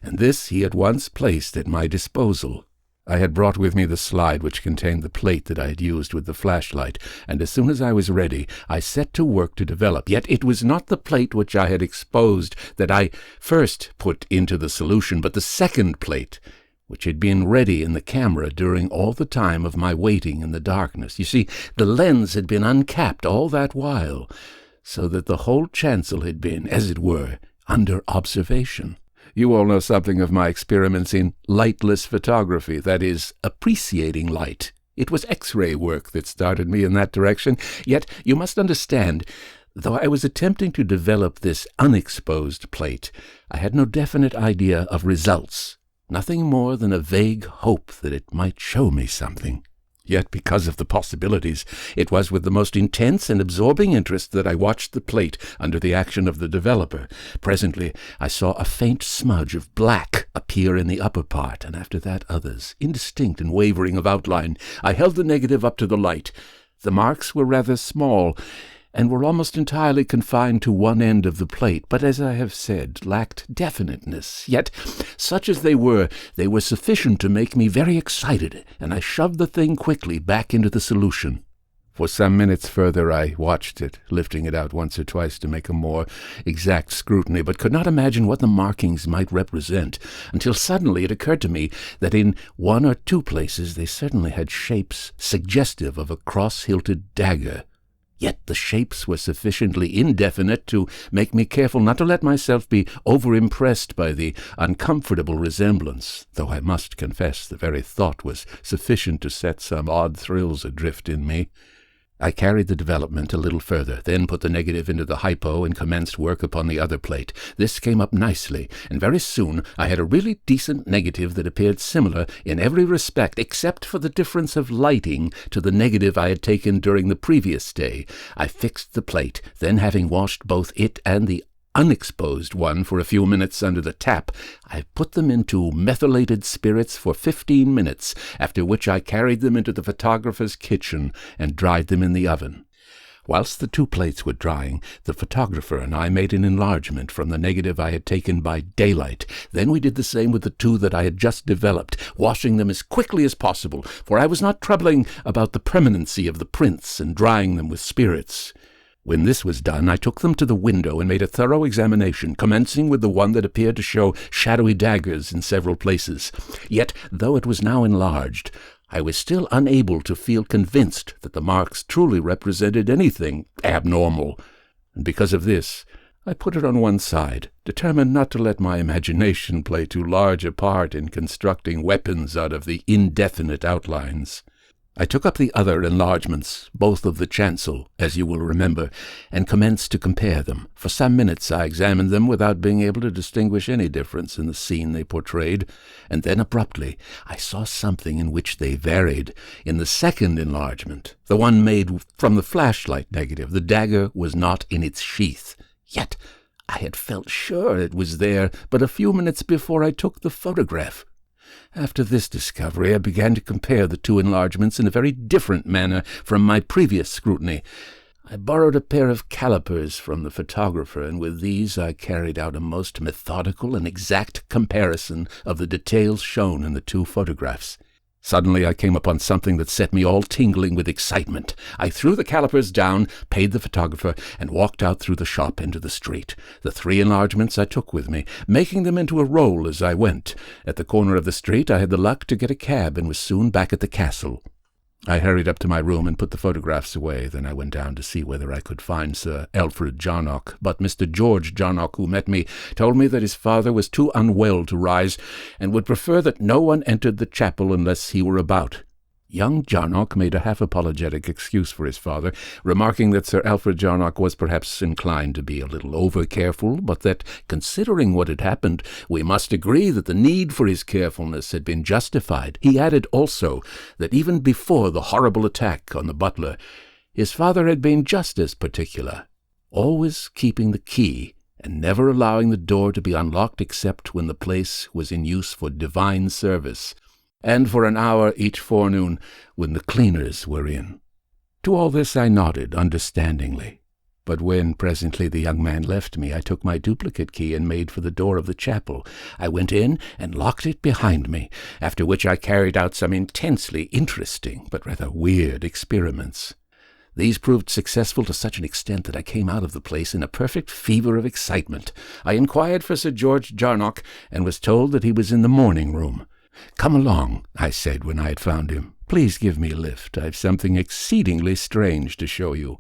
and this he at once placed at my disposal. I had brought with me the slide which contained the plate that I had used with the flashlight, and as soon as I was ready, I set to work to develop. Yet it was not the plate which I had exposed that I first put into the solution, but the second plate, which had been ready in the camera during all the time of my waiting in the darkness. You see, the lens had been uncapped all that while, so that the whole chancel had been, as it were, under observation. You all know something of my experiments in lightless photography, that is, appreciating light. It was X-ray work that started me in that direction, yet you must understand, though I was attempting to develop this unexposed plate, I had no definite idea of results, nothing more than a vague hope that it might show me something. Yet, because of the possibilities, it was with the most intense and absorbing interest that I watched the plate under the action of the developer. Presently, I saw a faint smudge of black appear in the upper part, and after that others, indistinct and wavering of outline. I held the negative up to the light. The marks were rather small, and were almost entirely confined to one end of the plate, but, as I have said, lacked definiteness. Yet, such as they were sufficient to make me very excited, and I shoved the thing quickly back into the solution. For some minutes further I watched it, lifting it out once or twice to make a more exact scrutiny, but could not imagine what the markings might represent, until suddenly it occurred to me that in one or two places they certainly had shapes suggestive of a cross-hilted dagger. Yet the shapes were sufficiently indefinite to make me careful not to let myself be over-impressed by the uncomfortable resemblance, though I must confess the very thought was sufficient to set some odd thrills adrift in me. I carried the development a little further, then put the negative into the hypo and commenced work upon the other plate. This came up nicely, and very soon I had a really decent negative that appeared similar in every respect, except for the difference of lighting to the negative I had taken during the previous day. I fixed the plate, then having washed both it and the unexposed one for a few minutes under the tap, I put them into methylated spirits for 15 minutes, after which I carried them into the photographer's kitchen and dried them in the oven. Whilst the two plates were drying, the photographer and I made an enlargement from the negative I had taken by daylight. Then we did the same with the two that I had just developed, washing them as quickly as possible, for I was not troubling about the permanency of the prints and drying them with spirits. When this was done, I took them to the window and made a thorough examination, commencing with the one that appeared to show shadowy daggers in several places. Yet, though it was now enlarged, I was still unable to feel convinced that the marks truly represented anything abnormal, and because of this, I put it on one side, determined not to let my imagination play too large a part in constructing weapons out of the indefinite outlines. I took up the other enlargements, both of the chancel, as you will remember, and commenced to compare them. For some minutes I examined them without being able to distinguish any difference in the scene they portrayed, and then abruptly I saw something in which they varied. In the second enlargement, the one made from the flashlight negative, the dagger was not in its sheath. Yet I had felt sure it was there but a few minutes before I took the photograph. After this discovery, I began to compare the two enlargements in a very different manner from my previous scrutiny. I borrowed a pair of calipers from the photographer, and with these I carried out a most methodical and exact comparison of the details shown in the two photographs. Suddenly I came upon something that set me all tingling with excitement. I threw the calipers down, paid the photographer, and walked out through the shop into the street. The three enlargements I took with me, making them into a roll as I went. At the corner of the street I had the luck to get a cab and was soon back at the castle. I hurried up to my room and put the photographs away. Then I went down to see whether I could find Sir Alfred Jarnock. But Mr. George Jarnock, who met me, told me that his father was too unwell to rise, and would prefer that no one entered the chapel unless he were about. Young Jarnock made a half-apologetic excuse for his father, remarking that Sir Alfred Jarnock was perhaps inclined to be a little over-careful, but that, considering what had happened, we must agree that the need for his carefulness had been justified. He added also that even before the horrible attack on the butler, his father had been just as particular, always keeping the key and never allowing the door to be unlocked except when the place was in use for divine service, and for an hour each forenoon when the cleaners were in. To all this I nodded understandingly, but when presently the young man left me, I took my duplicate key and made for the door of the chapel. I went in and locked it behind me, after which I carried out some intensely interesting but rather weird experiments. These proved successful to such an extent that I came out of the place in a perfect fever of excitement. I inquired for Sir George Jarnock, and was told that he was in the morning room. "Come along," I said when I had found him. "Please give me a lift. I've something exceedingly strange to show you."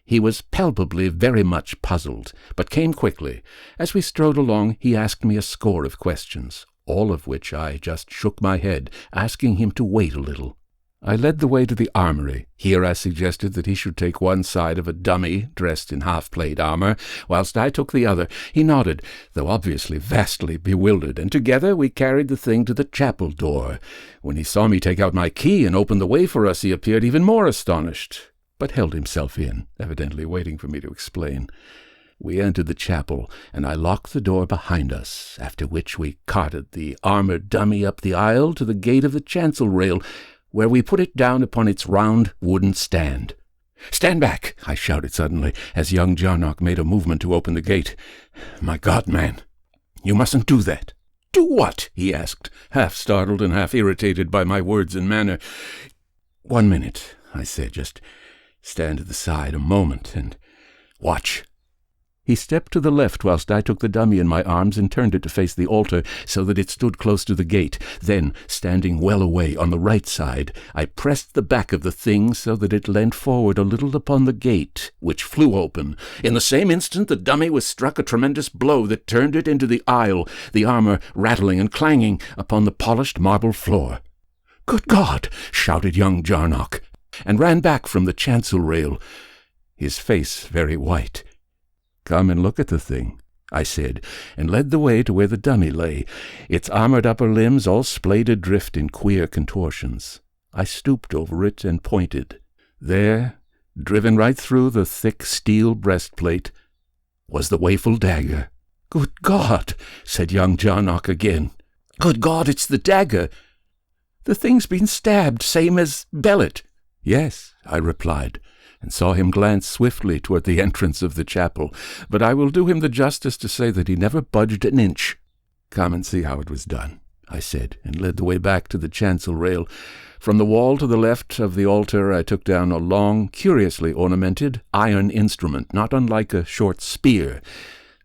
He was palpably very much puzzled, but came quickly. As we strode along, he asked me a score of questions, all of which I just shook my head, asking him to wait a little. I led the way to the armory. Here I suggested that he should take one side of a dummy dressed in half-plate armor, whilst I took the other. He nodded, though obviously vastly bewildered, and together we carried the thing to the chapel door. When he saw me take out my key and open the way for us, he appeared even more astonished, but held himself in, evidently waiting for me to explain. We entered the chapel, and I locked the door behind us, after which we carted the armored dummy up the aisle to the gate of the chancel rail, where we put it down upon its round wooden stand. "Stand back!" I shouted suddenly, as young Jarnock made a movement to open the gate. "My God, man, you mustn't do that." "Do what?" he asked, half startled and half irritated by my words and manner. "1 minute," I said. "Just stand to the side a moment and watch." He stepped to the left whilst I took the dummy in my arms and turned it to face the altar so that it stood close to the gate. Then, standing well away on the right side, I pressed the back of the thing so that it leant forward a little upon the gate, which flew open. In the same instant the dummy was struck a tremendous blow that turned it into the aisle, the armor rattling and clanging upon the polished marble floor. "Good God!" shouted young Jarnock, and ran back from the chancel rail, his face very white. "Come and look at the thing," I said, and led the way to where the dummy lay, its armored upper limbs all splayed adrift in queer contortions. I stooped over it and pointed. There, driven right through the thick steel breastplate, was the waeful dagger. "Good God!" said young Jarnock again. "Good God, it's the dagger! The thing's been stabbed, same as Bellet." "Yes," I replied, and saw him glance swiftly toward the entrance of the chapel, but I will do him the justice to say that he never budged an inch. "Come and see how it was done," I said, and led the way back to the chancel rail. From the wall to the left of the altar I took down a long, curiously ornamented iron instrument, not unlike a short spear.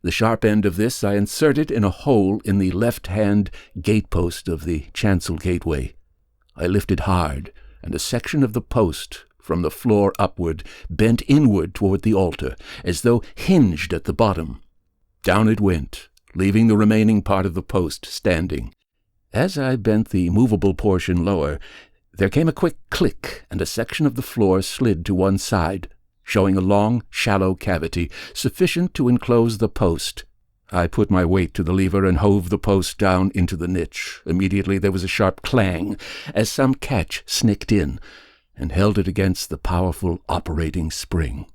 The sharp end of this I inserted in a hole in the left-hand gatepost of the chancel gateway. I lifted hard, and a section of the post, from the floor upward, bent inward toward the altar, as though hinged at the bottom. Down it went, leaving the remaining part of the post standing. As I bent the movable portion lower, there came a quick click, and a section of the floor slid to one side, showing a long, shallow cavity, sufficient to enclose the post. I put my weight to the lever and hove the post down into the niche. Immediately there was a sharp clang, as some catch snicked in, and held it against the powerful operating spring.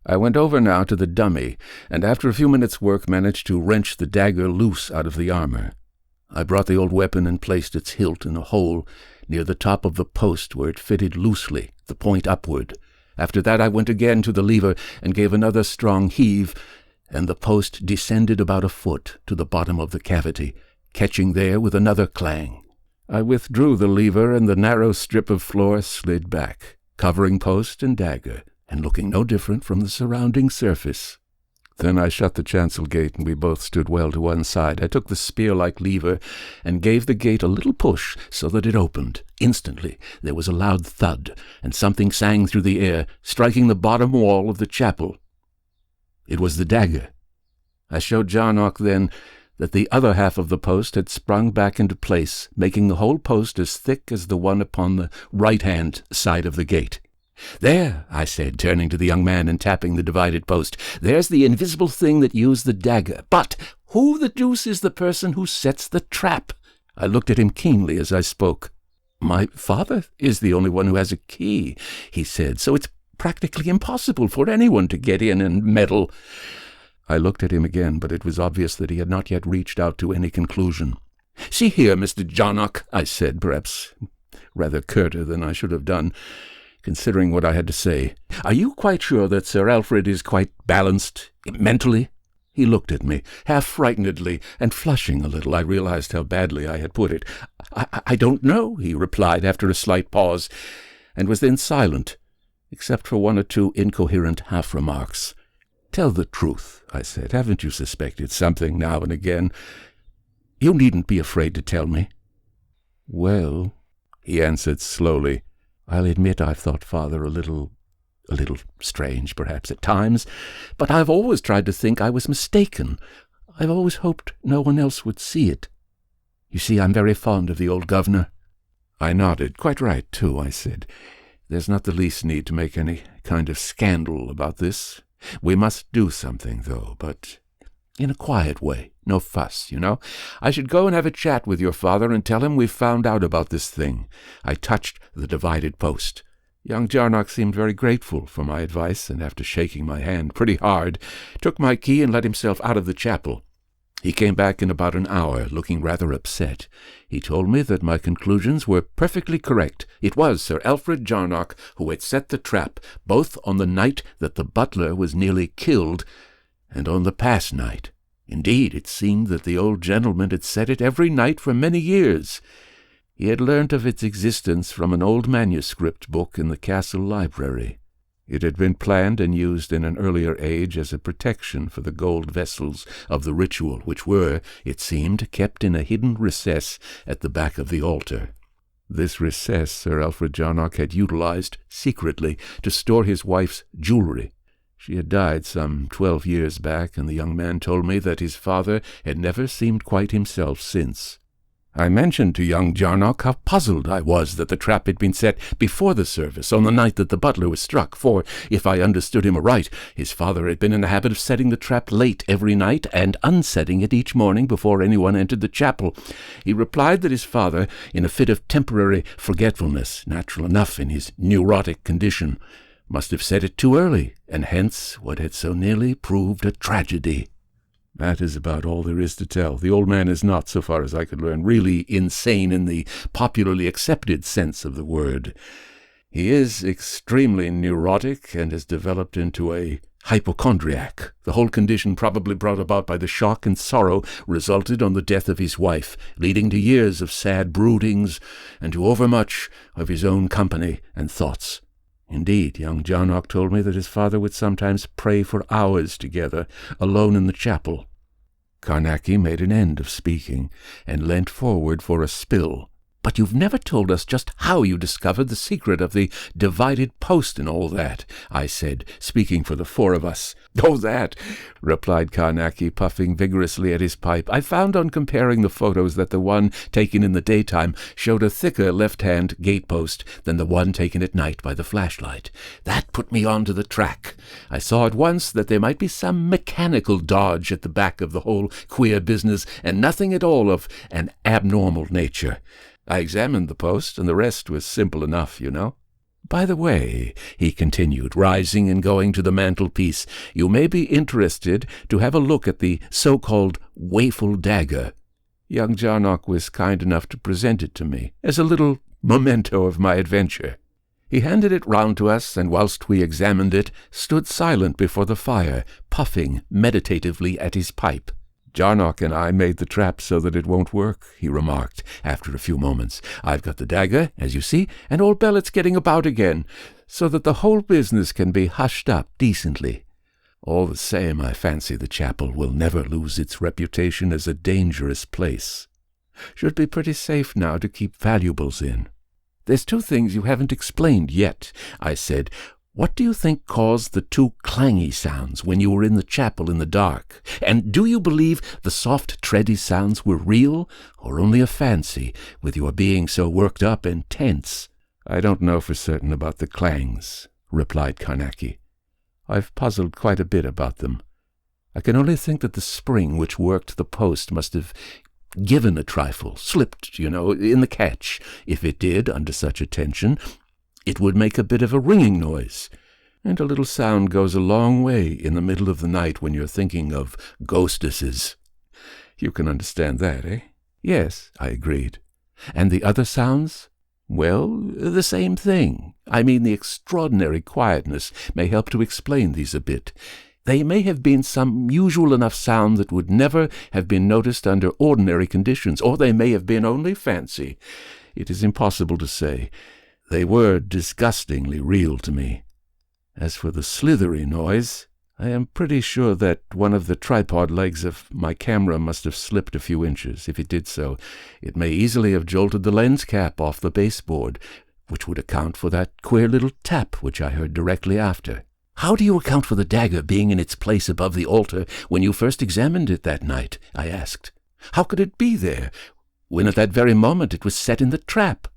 I went over now to the dummy, and after a few minutes' work managed to wrench the dagger loose out of the armor. I brought the old weapon and placed its hilt in a hole near the top of the post where it fitted loosely, the point upward. After that I went again to the lever and gave another strong heave, and the post descended about a foot to the bottom of the cavity, catching there with another clang. I withdrew the lever, and the narrow strip of floor slid back, covering post and dagger, and looking no different from the surrounding surface. Then I shut the chancel gate, and we both stood well to one side. I took the spear-like lever and gave the gate a little push so that it opened. Instantly there was a loud thud, and something sang through the air, striking the bottom wall of the chapel. It was the dagger. I showed Jarnock then that the other half of the post had sprung back into place, making the whole post as thick as the one upon the right-hand side of the gate. "There," I said, turning to the young man and tapping the divided post, "there's the invisible thing that used the dagger. But who the deuce is the person who sets the trap?" I looked at him keenly as I spoke. "My father is the only one who has a key," he said, "so it's practically impossible for anyone to get in and meddle." I looked at him again, but it was obvious that he had not yet reached out to any conclusion. "See here, Mr. Jarnock," I said, perhaps rather curter than I should have done, considering what I had to say. "Are you quite sure that Sir Alfred is quite balanced, mentally?" He looked at me, half frightenedly, and flushing a little. I realized how badly I had put it. I don't know," he replied after a slight pause, and was then silent, except for one or two incoherent half-remarks. "Tell the truth," I said. "Haven't you suspected something now and again? You needn't be afraid to tell me." "Well," he answered slowly, "I'll admit I've thought Father a little A little strange, perhaps, at times, but I've always tried to think I was mistaken. I've always hoped no one else would see it. You see, I'm very fond of the old governor." I nodded. "Quite right, too," I said. "There's not the least need to make any kind of scandal about this. We must do something, though, but in a quiet way. No fuss, you know. I should go and have a chat with your father and tell him we've found out about this thing." I touched the divided post. Young Jarnock seemed very grateful for my advice, and after shaking my hand pretty hard, took my key and let himself out of the chapel. He came back in about an hour, looking rather upset. He told me that my conclusions were perfectly correct. It was Sir Alfred Jarnock who had set the trap, both on the night that the butler was nearly killed, and on the past night. Indeed, it seemed that the old gentleman had set it every night for many years. He had learnt of its existence from an old manuscript book in the castle library. It had been planned and used in an earlier age as a protection for the gold vessels of the ritual, which were, it seemed, kept in a hidden recess at the back of the altar. This recess Sir Alfred Jarnock had utilized secretly to store his wife's jewelry. She had died some 12 years back, and the young man told me that his father had never seemed quite himself since. I mentioned to young Jarnock how puzzled I was that the trap had been set before the service on the night that the butler was struck, for, if I understood him aright, his father had been in the habit of setting the trap late every night and unsetting it each morning before anyone entered the chapel. He replied that his father, in a fit of temporary forgetfulness, natural enough in his neurotic condition, must have set it too early, and hence what had so nearly proved a tragedy. That is about all there is to tell. The old man is not, so far as I could learn, really insane in the popularly accepted sense of the word. He is extremely neurotic and has developed into a hypochondriac. The whole condition, probably brought about by the shock and sorrow, resulted on the death of his wife, leading to years of sad broodings and to overmuch of his own company and thoughts. Indeed, young Jarnock told me that his father would sometimes pray for hours together, alone in the chapel. Carnacki made an end of speaking, and leant forward for a spill. "But you've never told us just how you discovered the secret of the divided post and all that," I said, speaking for the four of us. "Oh, that," replied Carnacki, puffing vigorously at his pipe. "I found on comparing the photos that the one taken in the daytime showed a thicker left-hand gatepost than the one taken at night by the flashlight. That put me on to the track. I saw at once that there might be some mechanical dodge at the back of the whole queer business, and nothing at all of an abnormal nature. I examined the post, and the rest was simple enough, you know. By the way," he continued, rising and going to the mantelpiece, "you may be interested to have a look at the so-called waeful dagger. Young Jarnock was kind enough to present it to me, as a little memento of my adventure." He handed it round to us, and whilst we examined it, stood silent before the fire, puffing meditatively at his pipe. "Jarnock and I made the trap so that it won't work," he remarked, after a few moments. "I've got the dagger, as you see, and old Bellet's getting about again, so that the whole business can be hushed up decently. All the same, I fancy the chapel will never lose its reputation as a dangerous place. Should be pretty safe now to keep valuables in." "There's two things you haven't explained yet," I said. "What do you think caused the two clangy sounds when you were in the chapel in the dark? And do you believe the soft, tready sounds were real, or only a fancy, with your being so worked up and tense?" "I don't know for certain about the clangs," replied Carnacki. "I've puzzled quite a bit about them. I can only think that the spring which worked the post must have given a trifle, slipped, you know, in the catch. If it did, under such a tension, it would make a bit of a ringing noise, and a little sound goes a long way in the middle of the night when you're thinking of ghostesses. You can understand that, eh?" "Yes," I agreed. "And the other sounds?" "Well, the same thing. I mean, the extraordinary quietness may help to explain these a bit. They may have been some usual enough sound that would never have been noticed under ordinary conditions, or they may have been only fancy. It is impossible to say. They were disgustingly real to me. As for the slithery noise, I am pretty sure that one of the tripod legs of my camera must have slipped a few inches. If it did so, it may easily have jolted the lens cap off the baseboard, which would account for that queer little tap which I heard directly after. How do you account for the dagger being in its place above the altar when you first examined it that night? I asked. How could it be there, when at that very moment it was set in the trap?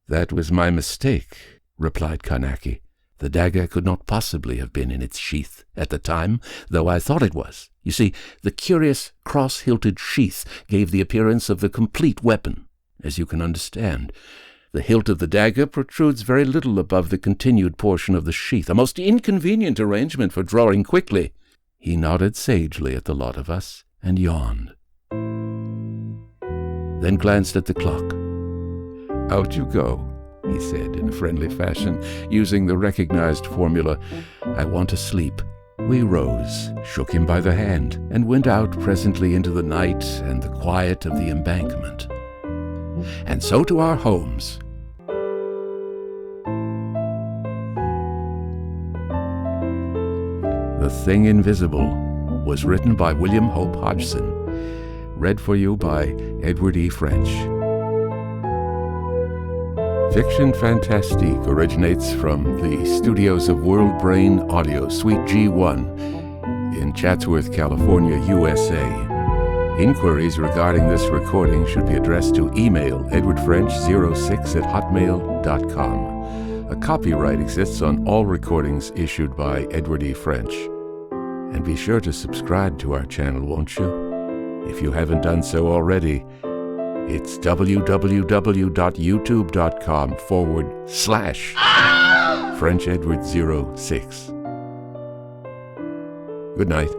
That was my mistake, replied Carnacki. The dagger could not possibly have been in its sheath at the time, though I thought it was. You see, the curious cross-hilted sheath gave the appearance of the complete weapon, as you can understand. The hilt of the dagger protrudes very little above the continued portion of the sheath, a most inconvenient arrangement for drawing quickly. He nodded sagely at the lot of us and yawned, then glanced at the clock. Out you go, he said in a friendly fashion, using the recognized formula, I want to sleep. We rose, shook him by the hand, and went out presently into the night and the quiet of the embankment. And so to our homes. The Thing Invisible was written by William Hope Hodgson, read for you by Edward E. French. Fiction Fantastique originates from the studios of World Brain Audio, Suite G1, in Chatsworth, California, USA. Inquiries regarding this recording should be addressed to email edwardfrench06@hotmail.com. A copyright exists on all recordings issued by Edward E. French. And be sure to subscribe to our channel, won't you? If you haven't done so already, it's www.youtube.com/FrenchEdward06. Good night.